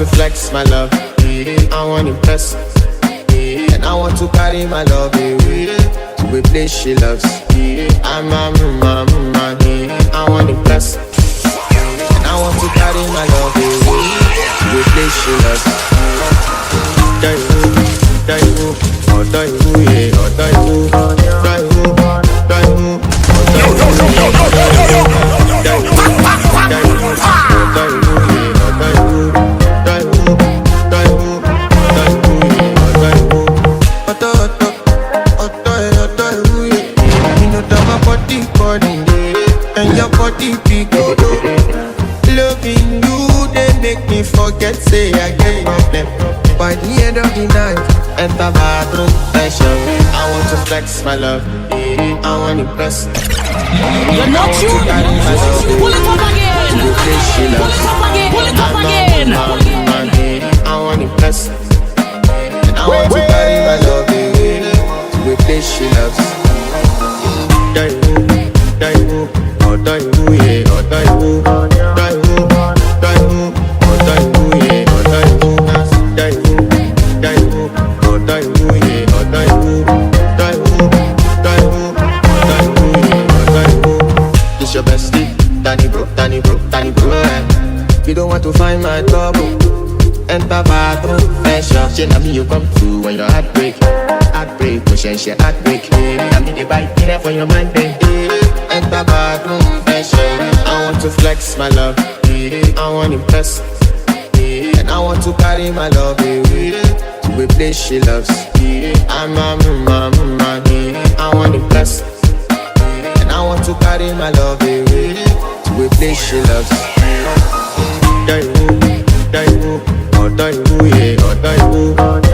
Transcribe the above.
to flex my love, I want to impress, and I want to carry my love to a place she loves. I'm a man, I want to impress, and I want to carry my love to a place she loves. Daiwu, oh Daiwu, yeah, oh Daiwu, Daiwu, Daiwu, and your body big. Loving you, they make me forget, say I get problem. By the end of the night, enter bathroom, fashion. I want to flex my love, I want to impress. You're not you. Pull it up again. Pull it up again. I want to impress, and I want to carry my love to a place she loves. Daiwu, oh Daiwu, yeah, oh Daiwu, Daiwu, Daiwu, oh Daiwu, yeah, oh Daiwu, Daiwu, oh Daiwu, yeah, oh Daiwu, Daiwu, Daiwu, oh Daiwu, yeah, oh Daiwu. This your bestie, Danny bro, eh. You don't want to find my trouble. Enter bathroom, fashion. She me you come through when your heartbreak, push and she heartbreak. I me the bite there for your mind, enter bathroom, fashion. I want to flex my love, I want to impress, and I want to carry my love to a place she loves. I'm a man, I want to impress, and I want to carry my love to a place she loves. Daiwu, oh Daiwu, yeah, oh Daiwu.